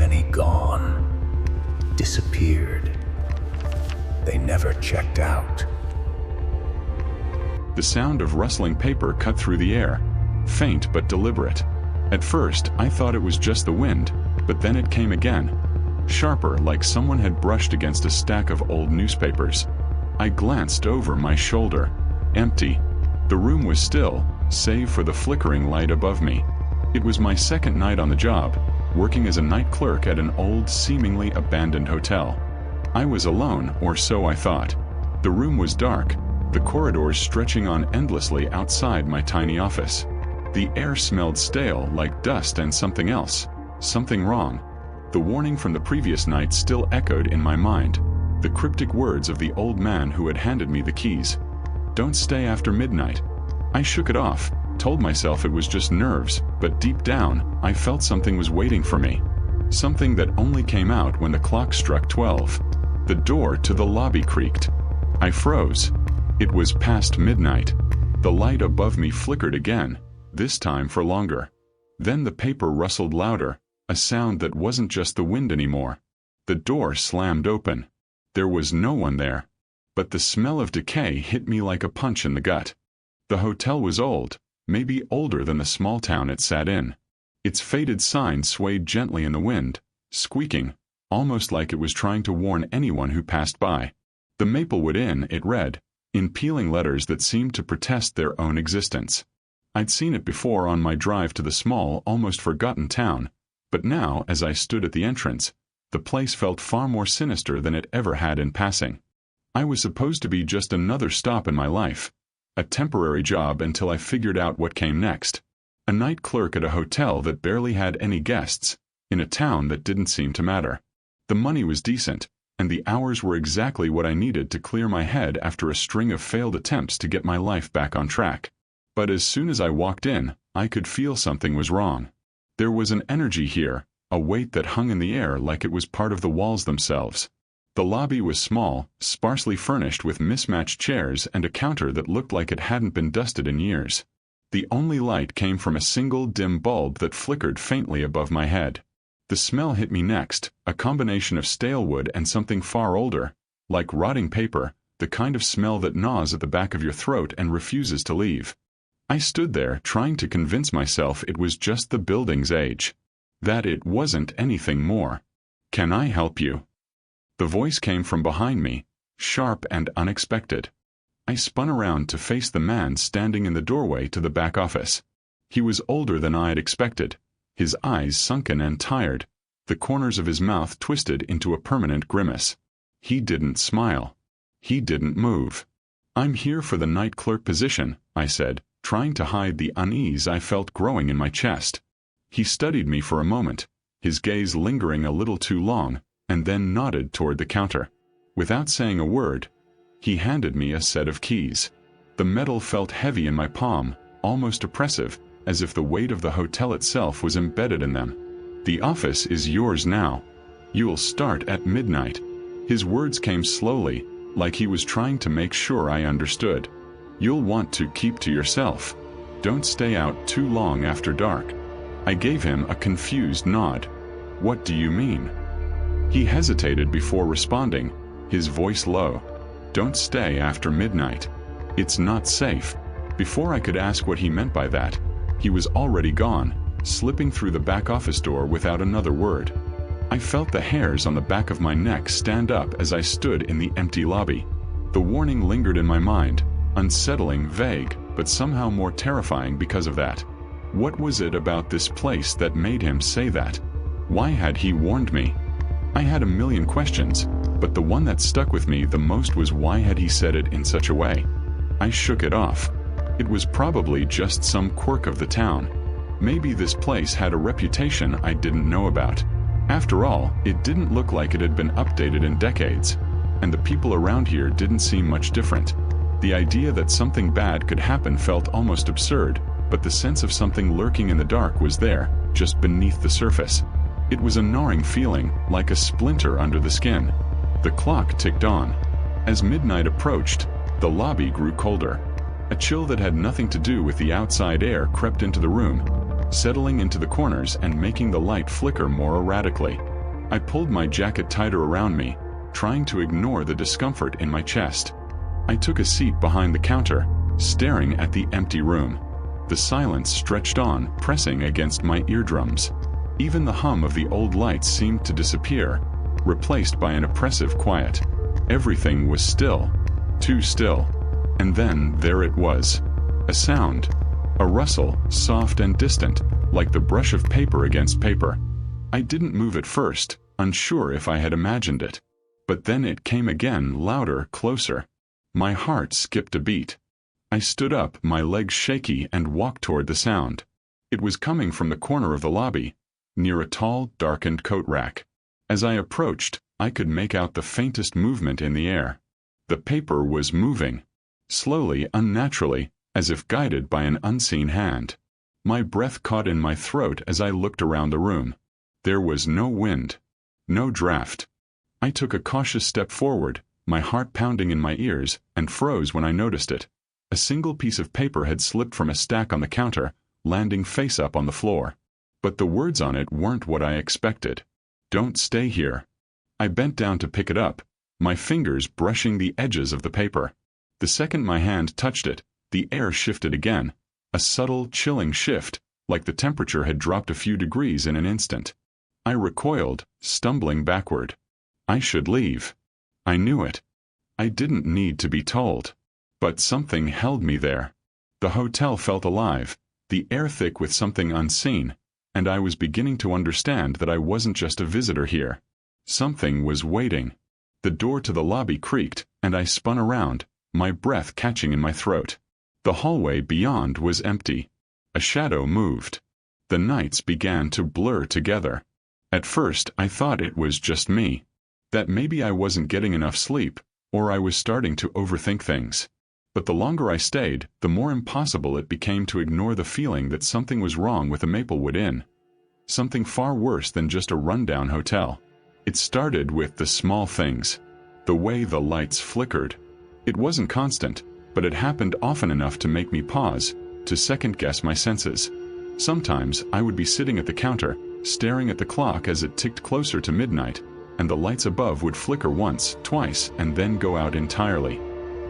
many gone, disappeared. They never checked out. The sound of rustling paper cut through the air, faint but deliberate. At first, I thought it was just the wind, but then it came again, sharper, like someone had brushed against a stack of old newspapers. I glanced over my shoulder. Empty. The room was still, save for the flickering light above me. It was my second night on the job, working as a night clerk at an old, seemingly abandoned hotel. I was alone, or so I thought. The room was dark, the corridors stretching on endlessly outside my tiny office. The air smelled stale, like dust and something else. Something wrong. The warning from the previous night still echoed in my mind. The cryptic words of the old man who had handed me the keys. Don't stay after midnight. I shook it off, told myself it was just nerves, but deep down, I felt something was waiting for me. Something that only came out when the clock struck 12. The door to the lobby creaked. I froze. It was past midnight. The light above me flickered again, this time for longer. Then the paper rustled louder, a sound that wasn't just the wind anymore. The door slammed open. There was no one there. But the smell of decay hit me like a punch in the gut. The hotel was old, maybe older than the small town it sat in. Its faded sign swayed gently in the wind, squeaking, almost like it was trying to warn anyone who passed by. The Maplewood Inn, it read, in peeling letters that seemed to protest their own existence. I'd seen it before on my drive to the small, almost forgotten town, but now, as I stood at the entrance, the place felt far more sinister than it ever had in passing. I was supposed to be just another stop in my life, a temporary job until I figured out what came next. A night clerk at a hotel that barely had any guests, in a town that didn't seem to matter. The money was decent, and the hours were exactly what I needed to clear my head after a string of failed attempts to get my life back on track. But as soon as I walked in, I could feel something was wrong. There was an energy here, a weight that hung in the air like it was part of the walls themselves. The lobby was small, sparsely furnished with mismatched chairs and a counter that looked like it hadn't been dusted in years. The only light came from a single dim bulb that flickered faintly above my head. The smell hit me next, a combination of stale wood and something far older, like rotting paper, the kind of smell that gnaws at the back of your throat and refuses to leave. I stood there trying to convince myself it was just the building's age, that it wasn't anything more. "Can I help you?" The voice came from behind me, sharp and unexpected. I spun around to face the man standing in the doorway to the back office. He was older than I had expected, his eyes sunken and tired, the corners of his mouth twisted into a permanent grimace. He didn't smile. He didn't move. "I'm here for the night clerk position," I said, trying to hide the unease I felt growing in my chest. He studied me for a moment, his gaze lingering a little too long, and then nodded toward the counter. Without saying a word, he handed me a set of keys. The metal felt heavy in my palm, almost oppressive, as if the weight of the hotel itself was embedded in them. "The office is yours now. You'll start at midnight." His words came slowly, like he was trying to make sure I understood. "You'll want to keep to yourself. Don't stay out too long after dark." I gave him a confused nod. "What do you mean?" He hesitated before responding, his voice low. "Don't stay after midnight. It's not safe." Before I could ask what he meant by that, he was already gone, slipping through the back office door without another word. I felt the hairs on the back of my neck stand up as I stood in the empty lobby. The warning lingered in my mind, unsettling, vague, but somehow more terrifying because of that. What was it about this place that made him say that? Why had he warned me? I had a million questions, but the one that stuck with me the most was why had he said it in such a way? I shook it off. It was probably just some quirk of the town. Maybe this place had a reputation I didn't know about. After all, it didn't look like it had been updated in decades, and the people around here didn't seem much different. The idea that something bad could happen felt almost absurd, but the sense of something lurking in the dark was there, just beneath the surface. It was a gnawing feeling, like a splinter under the skin. The clock ticked on. As midnight approached, the lobby grew colder. A chill that had nothing to do with the outside air crept into the room, settling into the corners and making the light flicker more erratically. I pulled my jacket tighter around me, trying to ignore the discomfort in my chest. I took a seat behind the counter, staring at the empty room. The silence stretched on, pressing against my eardrums. Even the hum of the old lights seemed to disappear, replaced by an oppressive quiet. Everything was still, too still. And then there it was. A sound. A rustle, soft and distant, like the brush of paper against paper. I didn't move at first, unsure if I had imagined it. But then it came again, louder, closer. My heart skipped a beat. I stood up, my legs shaky, and walked toward the sound. It was coming from the corner of the lobby, near a tall, darkened coat rack. As I approached, I could make out the faintest movement in the air. The paper was moving. Slowly, unnaturally, as if guided by an unseen hand. My breath caught in my throat as I looked around the room. There was no wind. No draft. I took a cautious step forward, my heart pounding in my ears, and froze when I noticed it. A single piece of paper had slipped from a stack on the counter, landing face up on the floor. But the words on it weren't what I expected. "Don't stay here." I bent down to pick it up, my fingers brushing the edges of the paper. The second my hand touched it, the air shifted again, a subtle, chilling shift, like the temperature had dropped a few degrees in an instant. I recoiled, stumbling backward. I should leave. I knew it. I didn't need to be told. But something held me there. The hotel felt alive, the air thick with something unseen, and I was beginning to understand that I wasn't just a visitor here. Something was waiting. The door to the lobby creaked, and I spun around, my breath catching in my throat. The hallway beyond was empty. A shadow moved. The nights began to blur together. At first, I thought it was just me. That maybe I wasn't getting enough sleep, or I was starting to overthink things. But the longer I stayed, the more impossible it became to ignore the feeling that something was wrong with the Maplewood Inn. Something far worse than just a rundown hotel. It started with the small things. The way the lights flickered. It wasn't constant, but it happened often enough to make me pause, to second-guess my senses. Sometimes I would be sitting at the counter, staring at the clock as it ticked closer to midnight, and the lights above would flicker once, twice, and then go out entirely.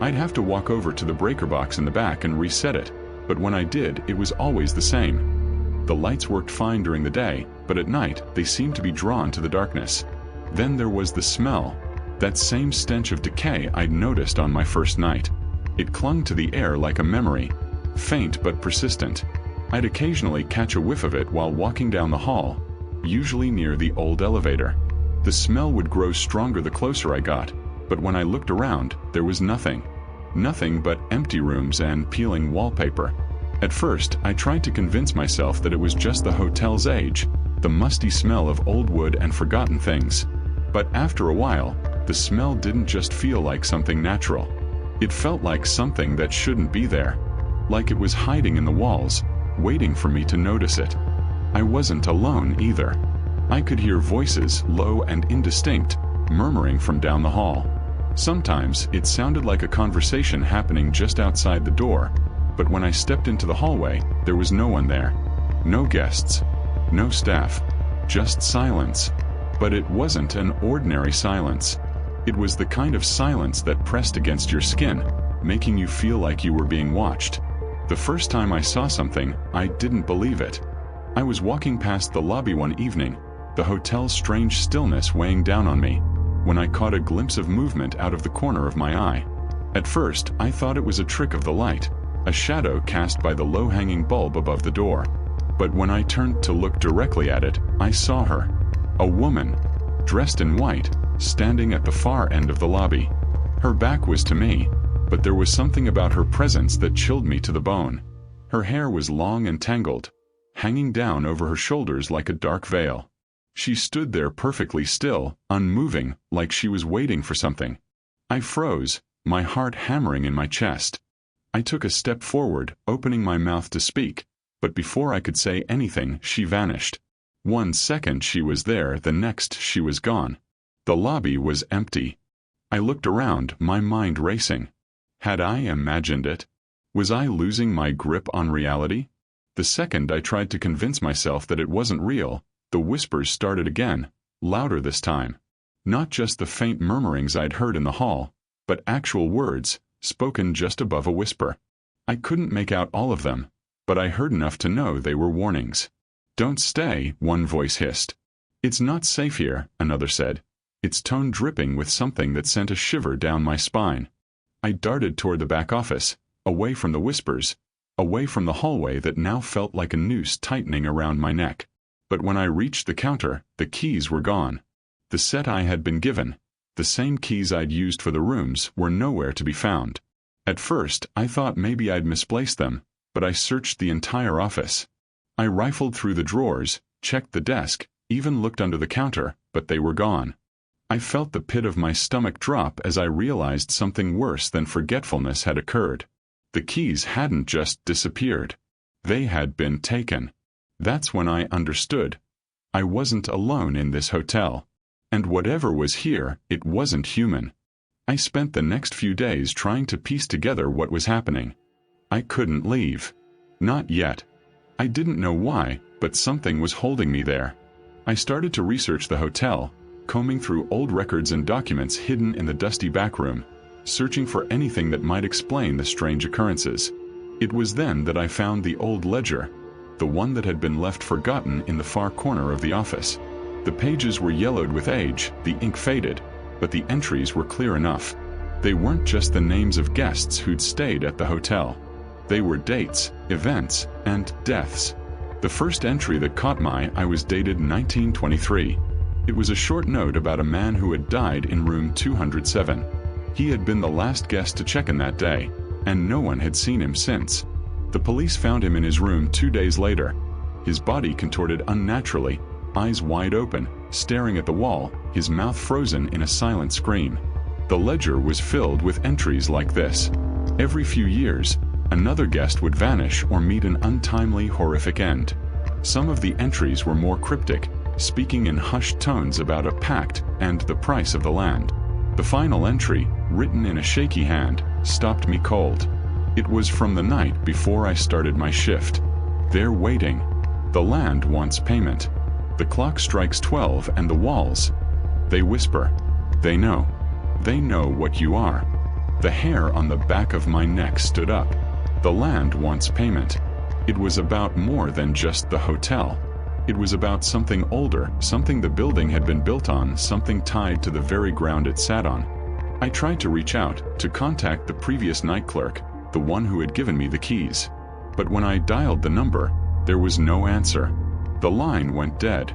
I'd have to walk over to the breaker box in the back and reset it, but when I did, it was always the same. The lights worked fine during the day, but at night, they seemed to be drawn to the darkness. Then there was the smell, that same stench of decay I'd noticed on my first night. It clung to the air like a memory, faint but persistent. I'd occasionally catch a whiff of it while walking down the hall, usually near the old elevator. The smell would grow stronger the closer I got, but when I looked around, there was nothing. Nothing but empty rooms and peeling wallpaper. At first, I tried to convince myself that it was just the hotel's age, the musty smell of old wood and forgotten things. But after a while, the smell didn't just feel like something natural. It felt like something that shouldn't be there. Like it was hiding in the walls, waiting for me to notice it. I wasn't alone either. I could hear voices, low and indistinct, murmuring from down the hall. Sometimes it sounded like a conversation happening just outside the door, but when I stepped into the hallway, there was no one there. No guests. No staff. Just silence. But it wasn't an ordinary silence. It was the kind of silence that pressed against your skin, making you feel like you were being watched. The first time I saw something, I didn't believe it. I was walking past the lobby one evening, the hotel's strange stillness weighing down on me, when I caught a glimpse of movement out of the corner of my eye. At first, I thought it was a trick of the light, a shadow cast by the low-hanging bulb above the door. But when I turned to look directly at it, I saw her. A woman, dressed in white, standing at the far end of the lobby. Her back was to me, but there was something about her presence that chilled me to the bone. Her hair was long and tangled, hanging down over her shoulders like a dark veil. She stood there perfectly still, unmoving, like she was waiting for something. I froze, my heart hammering in my chest. I took a step forward, opening my mouth to speak, but before I could say anything, she vanished. 1 second she was there, the next she was gone. The lobby was empty. I looked around, my mind racing. Had I imagined it? Was I losing my grip on reality? The second I tried to convince myself that it wasn't real, the whispers started again, louder this time. Not just the faint murmurings I'd heard in the hall, but actual words, spoken just above a whisper. I couldn't make out all of them, but I heard enough to know they were warnings. "Don't stay," one voice hissed. "It's not safe here," another said, its tone dripping with something that sent a shiver down my spine. I darted toward the back office, away from the whispers, away from the hallway that now felt like a noose tightening around my neck. But when I reached the counter, the keys were gone. The set I had been given, the same keys I'd used for the rooms, were nowhere to be found. At first, I thought maybe I'd misplaced them, but I searched the entire office. I rifled through the drawers, checked the desk, even looked under the counter, but they were gone. I felt the pit of my stomach drop as I realized something worse than forgetfulness had occurred. The keys hadn't just disappeared. They had been taken. That's when I understood. I wasn't alone in this hotel. And whatever was here, it wasn't human. I spent the next few days trying to piece together what was happening. I couldn't leave. Not yet. I didn't know why, but something was holding me there. I started to research the hotel, combing through old records and documents hidden in the dusty back room, searching for anything that might explain the strange occurrences. It was then that I found the old ledger, the one that had been left forgotten in the far corner of the office. The pages were yellowed with age, the ink faded, but the entries were clear enough. They weren't just the names of guests who'd stayed at the hotel. They were dates, events, and deaths. The first entry that caught my eye was dated 1923. It was a short note about a man who had died in room 207. He had been the last guest to check in that day, and no one had seen him since. The police found him in his room 2 days later. His body contorted unnaturally, eyes wide open, staring at the wall, his mouth frozen in a silent scream. The ledger was filled with entries like this. Every few years, another guest would vanish or meet an untimely, horrific end. Some of the entries were more cryptic, speaking in hushed tones about a pact and the price of the land. The final entry, written in a shaky hand, stopped me cold. It was from the night before I started my shift. They're waiting. The land wants payment. The clock strikes 12 and the walls. They whisper. They know. They know what you are. The hair on the back of my neck stood up. The land wants payment. It was about more than just the hotel. It was about something older, something the building had been built on, something tied to the very ground it sat on. I tried to reach out, to contact the previous night clerk, the one who had given me the keys. But when I dialed the number, there was no answer. The line went dead.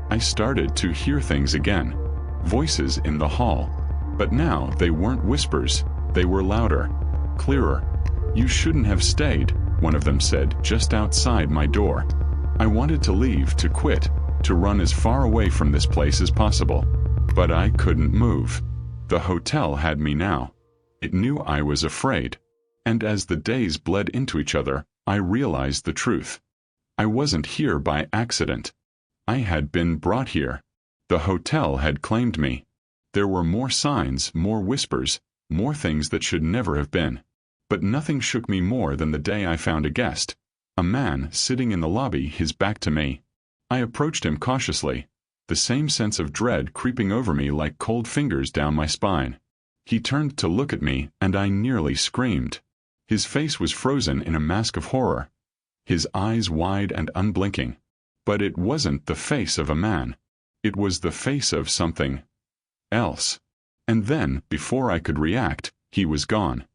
I started to hear things again. Voices in the hall. But now they weren't whispers, they were louder, clearer. "You shouldn't have stayed," one of them said just outside my door. I wanted to leave, to quit, to run as far away from this place as possible. But I couldn't move. The hotel had me now. It knew I was afraid. And as the days bled into each other, I realized the truth. I wasn't here by accident. I had been brought here. The hotel had claimed me. There were more signs, more whispers, more things that should never have been. But nothing shook me more than the day I found a guest. A man sitting in the lobby, his back to me. I approached him cautiously, the same sense of dread creeping over me like cold fingers down my spine. He turned to look at me, and I nearly screamed. His face was frozen in a mask of horror, his eyes wide and unblinking. But it wasn't the face of a man. It was the face of something else. And then, before I could react, he was gone.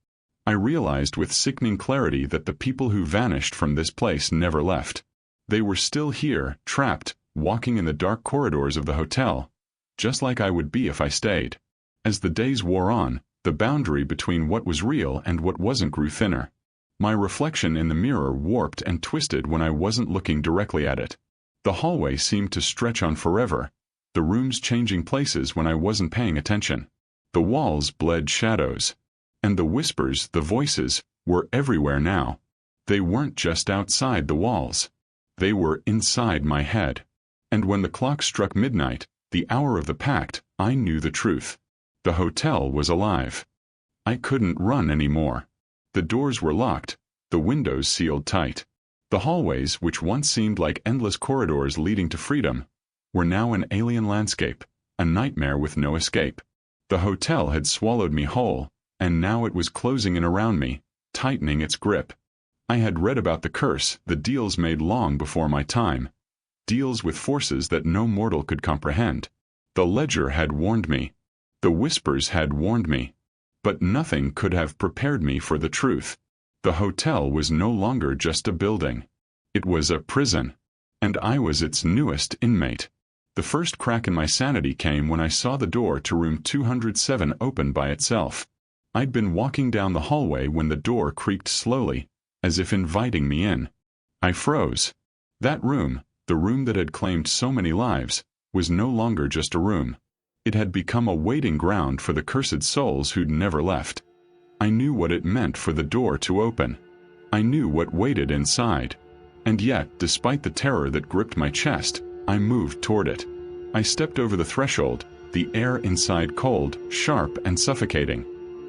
I realized with sickening clarity that the people who vanished from this place never left. They were still here, trapped, walking in the dark corridors of the hotel, just like I would be if I stayed. As the days wore on, the boundary between what was real and what wasn't grew thinner. My reflection in the mirror warped and twisted when I wasn't looking directly at it. The hallway seemed to stretch on forever, the rooms changing places when I wasn't paying attention. The walls bled shadows. And the whispers, the voices, were everywhere now. They weren't just outside the walls. They were inside my head. And when the clock struck midnight, the hour of the pact, I knew the truth. The hotel was alive. I couldn't run anymore. The doors were locked, the windows sealed tight. The hallways, which once seemed like endless corridors leading to freedom, were now an alien landscape, a nightmare with no escape. The hotel had swallowed me whole, and now it was closing in around me, tightening its grip. I had read about the curse, the deals made long before my time. Deals with forces that no mortal could comprehend. The ledger had warned me. The whispers had warned me. But nothing could have prepared me for the truth. The hotel was no longer just a building. It was a prison. And I was its newest inmate. The first crack in my sanity came when I saw the door to room 207 open by itself. I'd been walking down the hallway when the door creaked slowly, as if inviting me in. I froze. That room, the room that had claimed so many lives, was no longer just a room. It had become a waiting ground for the cursed souls who'd never left. I knew what it meant for the door to open. I knew what waited inside. And yet, despite the terror that gripped my chest, I moved toward it. I stepped over the threshold, the air inside cold, sharp, and suffocating.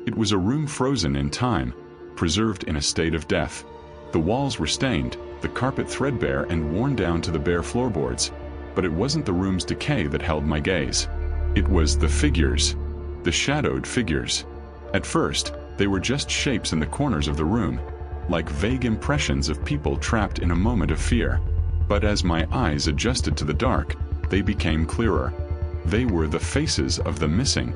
It was a room frozen in time, preserved in a state of death. The walls were stained, the carpet threadbare and worn down to the bare floorboards. But it wasn't the room's decay that held my gaze. It was the figures. The shadowed figures. At first, they were just shapes in the corners of the room, like vague impressions of people trapped in a moment of fear. But as my eyes adjusted to the dark, they became clearer. They were the faces of the missing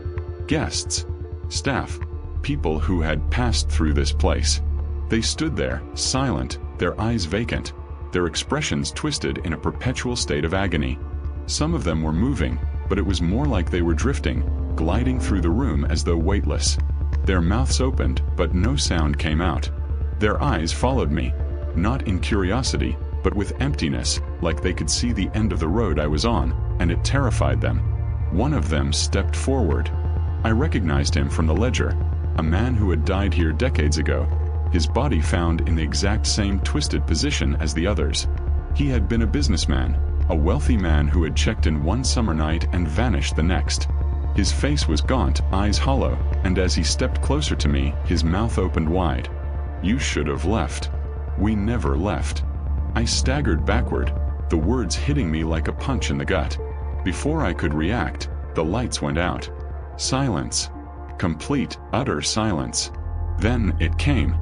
guests, staff, people who had passed through this place. They stood there, silent, their eyes vacant, their expressions twisted in a perpetual state of agony. Some of them were moving, but it was more like they were drifting, gliding through the room as though weightless. Their mouths opened, but no sound came out. Their eyes followed me, not in curiosity, but with emptiness, like they could see the end of the road I was on, and it terrified them. One of them stepped forward. I recognized him from the ledger, a man who had died here decades ago, his body found in the exact same twisted position as the others. He had been a businessman, a wealthy man who had checked in one summer night and vanished the next. His face was gaunt, eyes hollow, and as he stepped closer to me, his mouth opened wide. "You should have left." "We never left." I staggered backward, the words hitting me like a punch in the gut. Before I could react, the lights went out. Silence. Complete, utter silence. Then it came.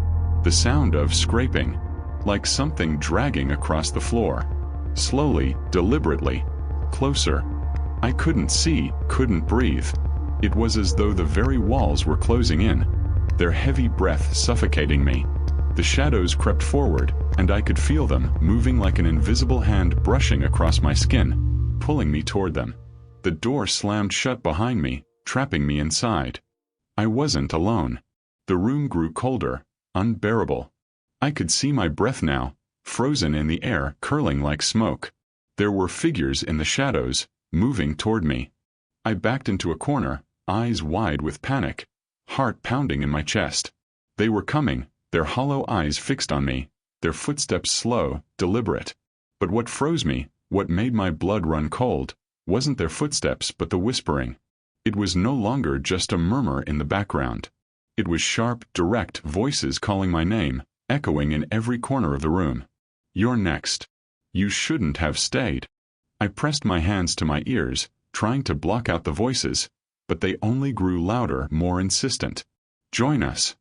The sound of scraping, like something dragging across the floor. Slowly, deliberately. Closer. I couldn't see, couldn't breathe. It was as though the very walls were closing in, their heavy breath suffocating me. The shadows crept forward, and I could feel them, moving like an invisible hand brushing across my skin, pulling me toward them. The door slammed shut behind me, trapping me inside. I wasn't alone. The room grew colder, unbearable. I could see my breath now, frozen in the air, curling like smoke. There were figures in the shadows, moving toward me. I backed into a corner, eyes wide with panic, heart pounding in my chest. They were coming, their hollow eyes fixed on me, their footsteps slow, deliberate. But what froze me, what made my blood run cold, wasn't their footsteps but the whispering. It was no longer just a murmur in the background. It was sharp, direct voices calling my name, echoing in every corner of the room. "You're next. You shouldn't have stayed." I pressed my hands to my ears, trying to block out the voices, but they only grew louder, more insistent. "Join us."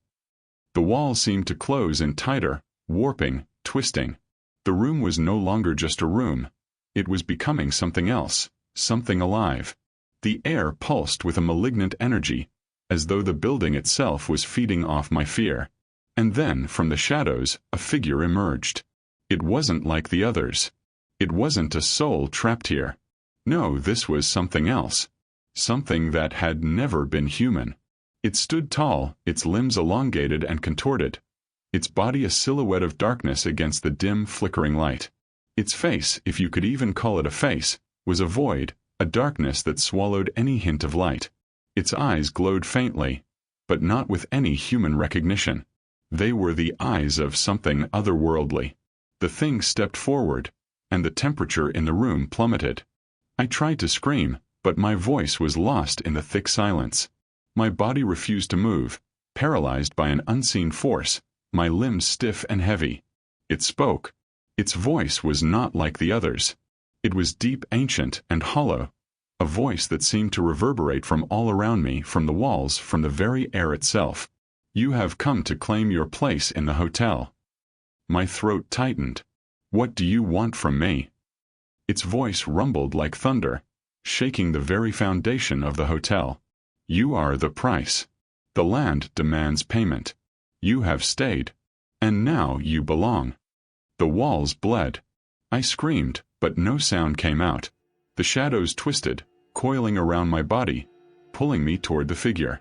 The walls seemed to close in tighter, warping, twisting. The room was no longer just a room. It was becoming something else, something alive. The air pulsed with a malignant energy, as though the building itself was feeding off my fear. And then, from the shadows, a figure emerged. It wasn't like the others. It wasn't a soul trapped here. No, this was something else. Something that had never been human. It stood tall, its limbs elongated and contorted, its body a silhouette of darkness against the dim, flickering light. Its face, if you could even call it a face, was a void, a darkness that swallowed any hint of light. Its eyes glowed faintly, but not with any human recognition. They were the eyes of something otherworldly. The thing stepped forward, and the temperature in the room plummeted. I tried to scream, but my voice was lost in the thick silence. My body refused to move, paralyzed by an unseen force, my limbs stiff and heavy. It spoke. Its voice was not like the others. It was deep, ancient, and hollow, a voice that seemed to reverberate from all around me, from the walls, from the very air itself. You have come to claim your place in the hotel. My throat tightened. What do you want from me? Its voice rumbled like thunder, shaking the very foundation of the hotel. You are the price. The land demands payment. You have stayed. And now you belong. The walls bled. I screamed, but no sound came out. The shadows twisted, coiling around my body, pulling me toward the figure.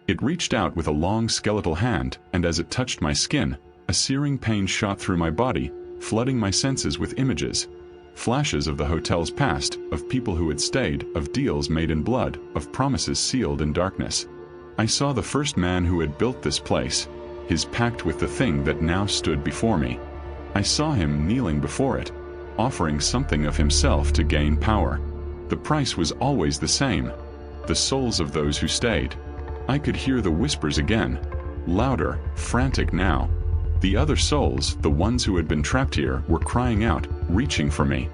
It reached out with a long skeletal hand, and as it touched my skin, a searing pain shot through my body, flooding my senses with images. Flashes of the hotel's past, of people who had stayed, of deals made in blood, of promises sealed in darkness. I saw the first man who had built this place, his pact with the thing that now stood before me. I saw him kneeling before it, offering something of himself to gain power. The price was always the same, the souls of those who stayed. I could hear the whispers again, louder, frantic now. The other souls, the ones who had been trapped here, were crying out, reaching for me.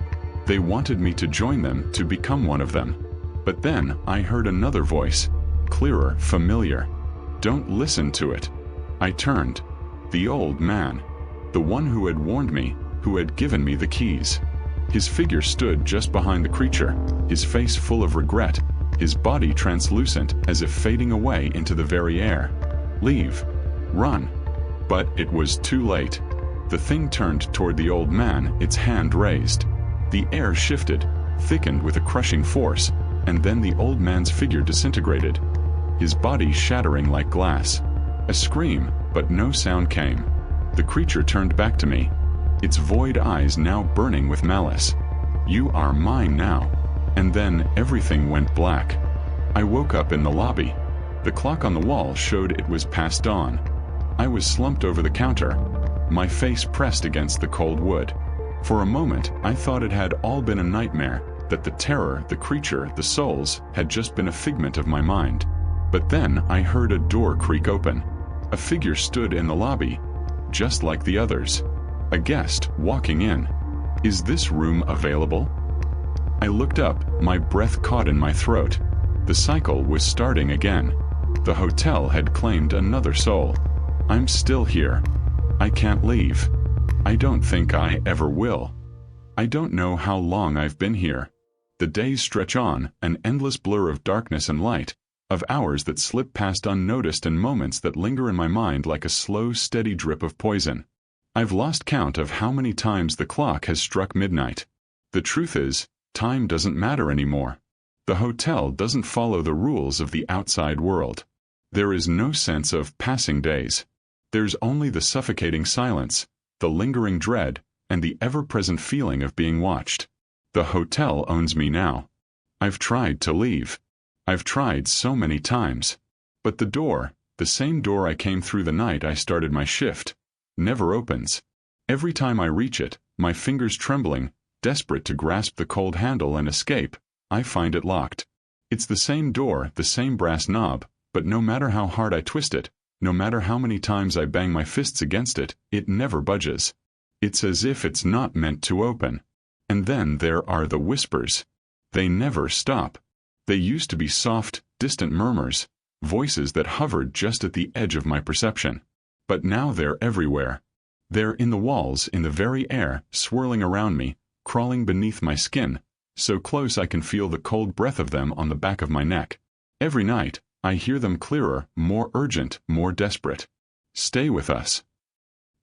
They wanted me to join them, to become one of them. But then I heard another voice, clearer, familiar. Don't listen to it. I turned. The old man. The one who had warned me, who had given me the keys. His figure stood just behind the creature, his face full of regret, his body translucent as if fading away into the very air. Leave. Run. But it was too late. The thing turned toward the old man, its hand raised. The air shifted, thickened with a crushing force, and then the old man's figure disintegrated, his body shattering like glass. A scream, but no sound came. The creature turned back to me, its void eyes now burning with malice. You are mine now. And then everything went black. I woke up in the lobby. The clock on the wall showed it was past dawn. I was slumped over the counter, my face pressed against the cold wood. For a moment, I thought it had all been a nightmare, that the terror, the creature, the souls, had just been a figment of my mind. But then I heard a door creak open. A figure stood in the lobby, just like the others. A guest walking in. Is this room available? I looked up, my breath caught in my throat. The cycle was starting again. The hotel had claimed another soul. I'm still here. I can't leave. I don't think I ever will. I don't know how long I've been here. The days stretch on, an endless blur of darkness and light, of hours that slip past unnoticed and moments that linger in my mind like a slow, steady drip of poison. I've lost count of how many times the clock has struck midnight. The truth is, time doesn't matter anymore. The hotel doesn't follow the rules of the outside world. There is no sense of passing days. There's only the suffocating silence, the lingering dread, and the ever-present feeling of being watched. The hotel owns me now. I've tried to leave. I've tried so many times. But the door, the same door I came through the night I started my shift, never opens. Every time I reach it, my fingers trembling, desperate to grasp the cold handle and escape, I find it locked. It's the same door, the same brass knob, but no matter how hard I twist it, no matter how many times I bang my fists against it, it never budges. It's as if it's not meant to open. And then there are the whispers. They never stop. They used to be soft, distant murmurs, voices that hovered just at the edge of my perception. But now they're everywhere. They're in the walls, in the very air, swirling around me, crawling beneath my skin, so close I can feel the cold breath of them on the back of my neck. Every night, I hear them clearer, more urgent, more desperate. Stay with us.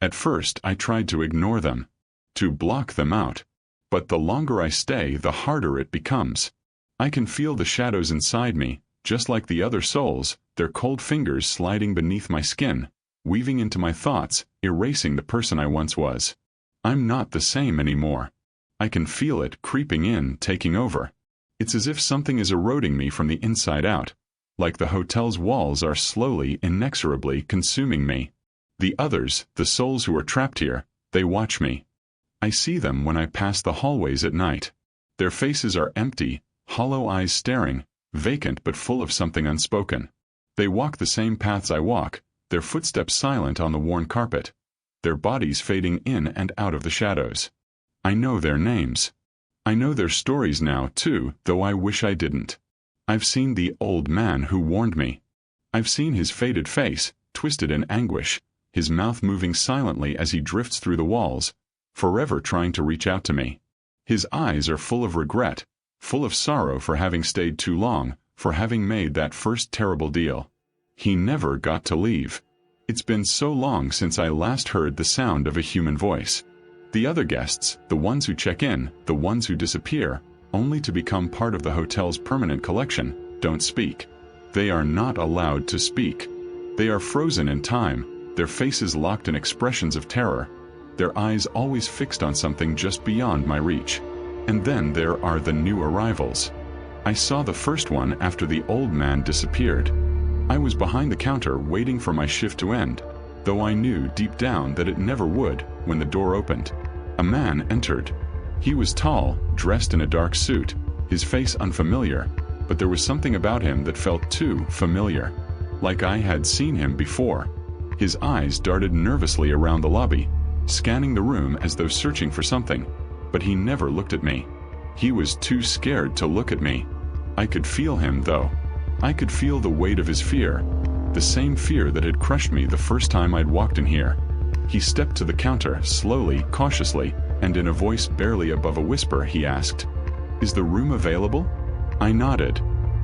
At first, I tried to ignore them, to block them out. But the longer I stay, the harder it becomes. I can feel the shadows inside me, just like the other souls, their cold fingers sliding beneath my skin, weaving into my thoughts, erasing the person I once was. I'm not the same anymore. I can feel it creeping in, taking over. It's as if something is eroding me from the inside out, like the hotel's walls are slowly, inexorably consuming me. The others, the souls who are trapped here, they watch me. I see them when I pass the hallways at night. Their faces are empty, hollow eyes staring, vacant but full of something unspoken. They walk the same paths I walk, their footsteps silent on the worn carpet, their bodies fading in and out of the shadows. I know their names. I know their stories now, too, though I wish I didn't. I've seen the old man who warned me. I've seen his faded face, twisted in anguish, his mouth moving silently as he drifts through the walls, forever trying to reach out to me. His eyes are full of regret, full of sorrow for having stayed too long, for having made that first terrible deal. He never got to leave. It's been so long since I last heard the sound of a human voice. The other guests, the ones who check in, the ones who disappear, only to become part of the hotel's permanent collection, don't speak. They are not allowed to speak. They are frozen in time, their faces locked in expressions of terror, their eyes always fixed on something just beyond my reach. And then there are the new arrivals. I saw the first one after the old man disappeared. I was behind the counter waiting for my shift to end, though I knew deep down that it never would, when the door opened. A man entered. He was tall, dressed in a dark suit, his face unfamiliar, but there was something about him that felt too familiar, like I had seen him before. His eyes darted nervously around the lobby, scanning the room as though searching for something, but he never looked at me. He was too scared to look at me. I could feel him, though. I could feel the weight of his fear, the same fear that had crushed me the first time I'd walked in here. He stepped to the counter, slowly, cautiously, and in a voice barely above a whisper, he asked, "Is the room available?" I nodded.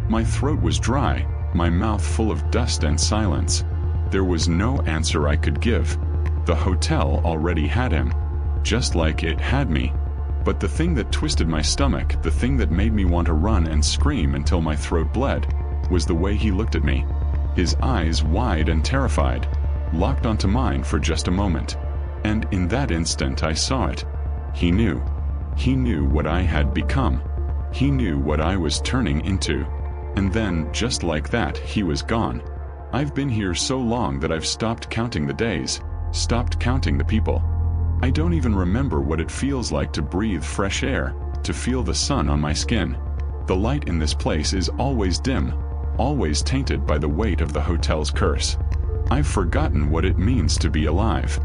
My throat was dry, my mouth full of dust and silence. There was no answer I could give. The hotel already had him, just like it had me. But the thing that twisted my stomach, the thing that made me want to run and scream until my throat bled, was the way he looked at me. His eyes wide and terrified, locked onto mine for just a moment. And in that instant I saw it. He knew. He knew what I had become. He knew what I was turning into. And then, just like that, he was gone. I've been here so long that I've stopped counting the days, stopped counting the people. I don't even remember what it feels like to breathe fresh air, to feel the sun on my skin. The light in this place is always dim, always tainted by the weight of the hotel's curse. I've forgotten what it means to be alive.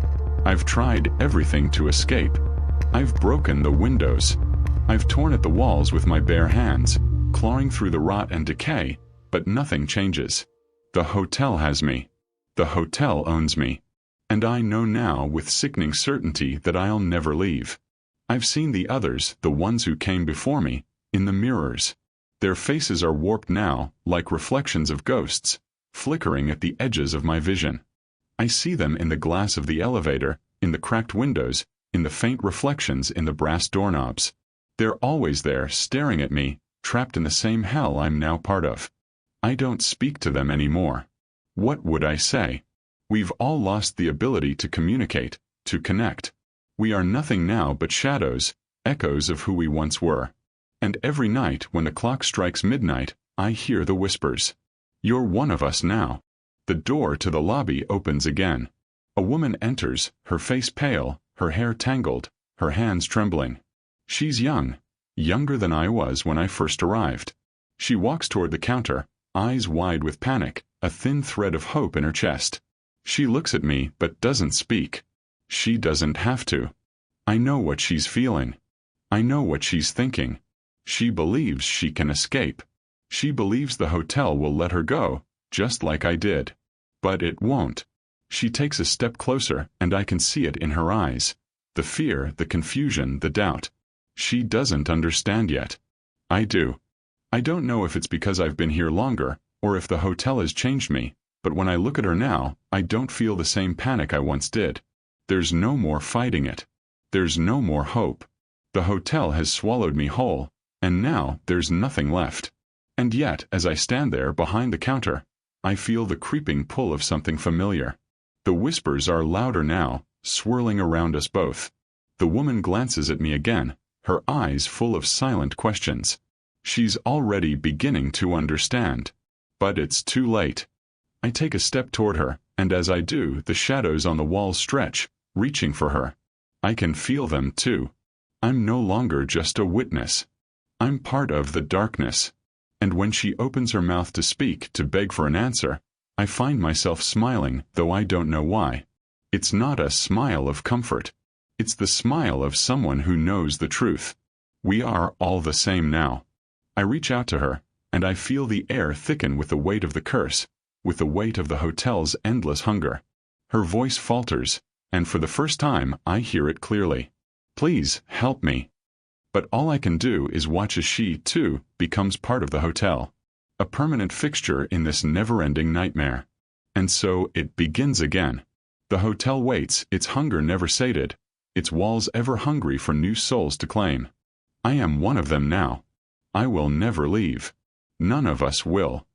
I've tried everything to escape. I've broken the windows. I've torn at the walls with my bare hands, clawing through the rot and decay, but nothing changes. The hotel has me. The hotel owns me. And I know now with sickening certainty that I'll never leave. I've seen the others, the ones who came before me, in the mirrors. Their faces are warped now, like reflections of ghosts, flickering at the edges of my vision. I see them in the glass of the elevator, in the cracked windows, in the faint reflections in the brass doorknobs. They're always there, staring at me, trapped in the same hell I'm now part of. I don't speak to them anymore. What would I say? We've all lost the ability to communicate, to connect. We are nothing now but shadows, echoes of who we once were. And every night when the clock strikes midnight, I hear the whispers. You're one of us now. The door to the lobby opens again. A woman enters, her face pale, her hair tangled, her hands trembling. She's young, younger than I was when I first arrived. She walks toward the counter, eyes wide with panic, a thin thread of hope in her chest. She looks at me but doesn't speak. She doesn't have to. I know what she's feeling. I know what she's thinking. She believes she can escape. She believes the hotel will let her go, just like I did. But it won't. She takes a step closer, and I can see it in her eyes. The fear, the confusion, the doubt. She doesn't understand yet. I do. I don't know if it's because I've been here longer, or if the hotel has changed me, but when I look at her now, I don't feel the same panic I once did. There's no more fighting it. There's no more hope. The hotel has swallowed me whole, and now there's nothing left. And yet, as I stand there behind the counter, I feel the creeping pull of something familiar. The whispers are louder now, swirling around us both. The woman glances at me again, her eyes full of silent questions. She's already beginning to understand. But it's too late. I take a step toward her, and as I do, the shadows on the walls stretch, reaching for her. I can feel them too. I'm no longer just a witness. I'm part of the darkness. And when she opens her mouth to speak, to beg for an answer, I find myself smiling, though I don't know why. It's not a smile of comfort. It's the smile of someone who knows the truth. We are all the same now. I reach out to her, and I feel the air thicken with the weight of the curse, with the weight of the hotel's endless hunger. Her voice falters, and for the first time I hear it clearly. Please, help me. But all I can do is watch as she, too, becomes part of the hotel, a permanent fixture in this never-ending nightmare. And so it begins again. The hotel waits, its hunger never sated, its walls ever hungry for new souls to claim. I am one of them now. I will never leave. None of us will.